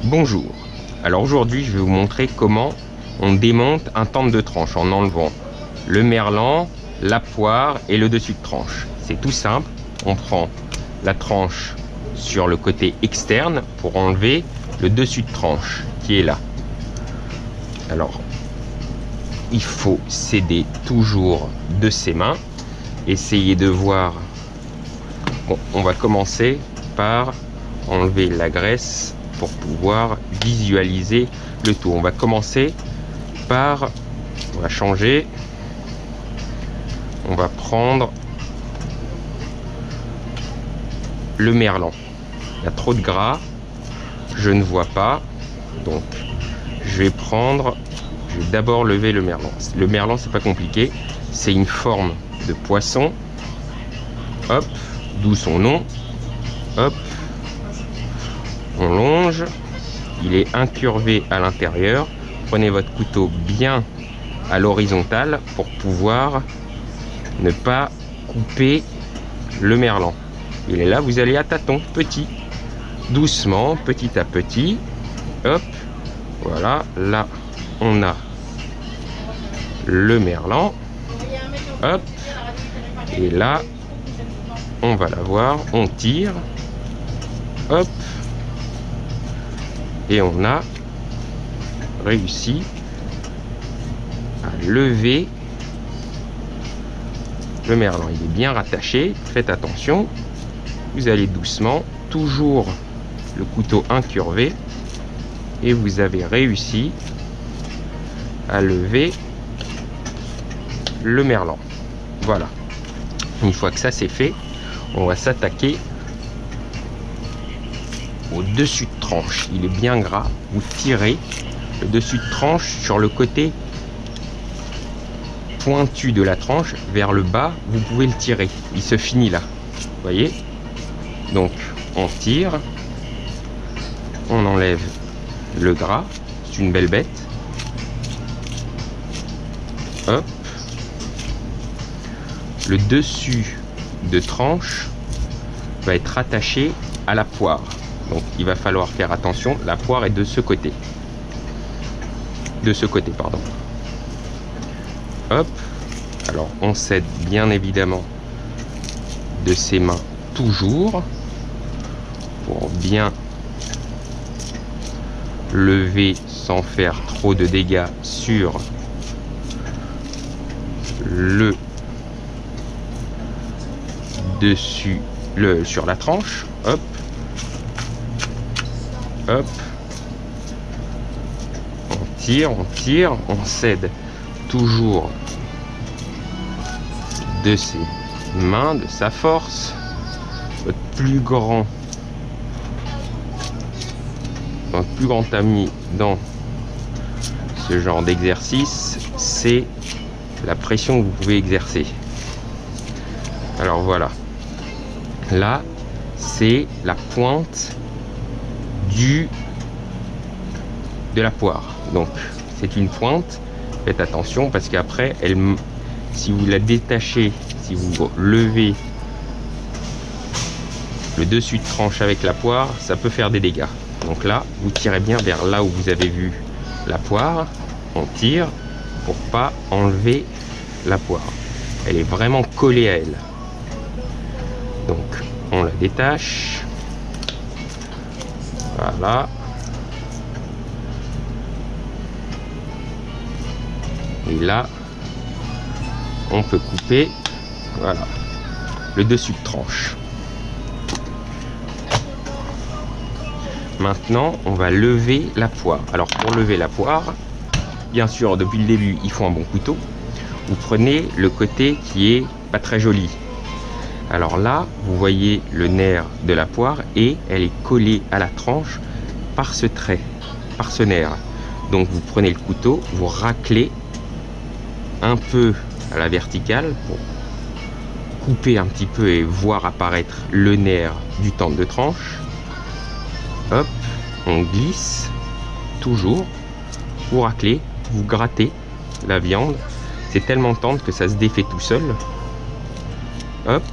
Bonjour, alors aujourd'hui je vais vous montrer comment on démonte un tendre de tranche en enlevant le merlan, la poire et le dessus de tranche. C'est tout simple, on prend la tranche sur le côté externe pour enlever le dessus de tranche qui est là. Alors il faut s'aider toujours de ses mains, essayer de voir. Bon, on va commencer par enlever la graisse pour pouvoir visualiser le tout. On va commencer par, on va changer, on va prendre le merlan. Il y a trop de gras, je ne vois pas, donc je vais d'abord lever le merlan. Le merlan, c'est pas compliqué, c'est une forme de poisson, hop, d'où son nom, hop, on longe, il est incurvé à l'intérieur. Prenez votre couteau bien à l'horizontale pour pouvoir ne pas couper le merlan. Il est là, vous allez à tâtons, petit, doucement, petit à petit, hop, voilà, là on a le merlan, hop, et là on va l'avoir, on tire, hop, et on a réussi à lever le merlan. Il est bien rattaché, faites attention, vous allez doucement, toujours le couteau incurvé, et vous avez réussi à lever le merlan. Voilà, une fois que ça c'est fait, on va s'attaquer au dessus de tranche. Il est bien gras, vous tirez le dessus de tranche sur le côté pointu de la tranche vers le bas, vous pouvez le tirer, il se finit là, vous voyez. Donc on tire, on enlève le gras, c'est une belle bête, hop, le dessus de tranche va être attaché à la poire. Donc il va falloir faire attention, la poire est de ce côté. Pardon. Hop. Alors on s'aide bien évidemment de ses mains toujours pour bien lever sans faire trop de dégâts sur le dessus, sur la tranche. Hop. Hop, on tire, on s'aide toujours de ses mains, de sa force. Votre plus grand ami dans ce genre d'exercice, c'est la pression que vous pouvez exercer. Alors voilà, là c'est la pointe de la poire, donc c'est une pointe, faites attention parce qu'après si vous la détachez, si vous levez le dessus de tranche avec la poire, ça peut faire des dégâts. Donc là vous tirez bien vers là où vous avez vu la poire, on tire pour pas enlever la poire, elle est vraiment collée à elle, donc on la détache. Voilà. Et là, on peut couper, voilà, le dessus de tranche. Maintenant, on va lever la poire. Alors, pour lever la poire, bien sûr, depuis le début, il faut un bon couteau. Vous prenez le côté qui est pas très joli. Alors là, vous voyez le nerf de la poire et elle est collée à la tranche par ce trait, par ce nerf. Donc vous prenez le couteau, vous raclez un peu à la verticale pour couper un petit peu et voir apparaître le nerf du tendre de tranche. Hop, on glisse toujours, vous raclez, vous grattez la viande. C'est tellement tendre que ça se défait tout seul. Hop,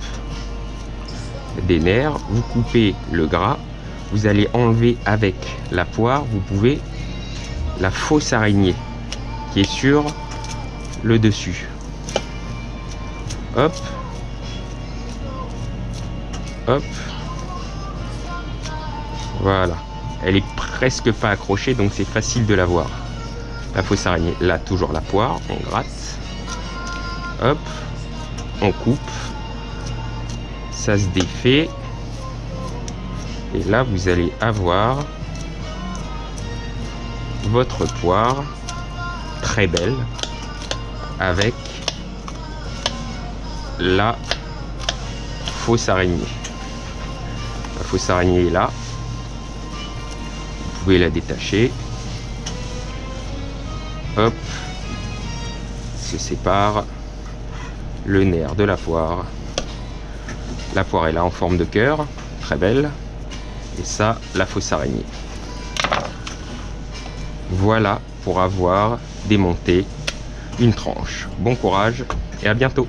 des nerfs, vous coupez le gras, vous allez enlever avec la poire, vous pouvez la fausse araignée qui est sur le dessus. Hop, hop, voilà. Elle est presque pas accrochée, donc c'est facile de la voir. La fausse araignée. Là, toujours la poire, on gratte. Hop, on coupe. Ça se défait. Et là, vous allez avoir votre poire très belle avec la fausse araignée. La fausse araignée est là. Vous pouvez la détacher. Hop, se sépare le nerf de la poire. La poire est là en forme de cœur, très belle. Et ça, la fausse araignée. Voilà pour avoir démonté une tranche. Bon courage et à bientôt.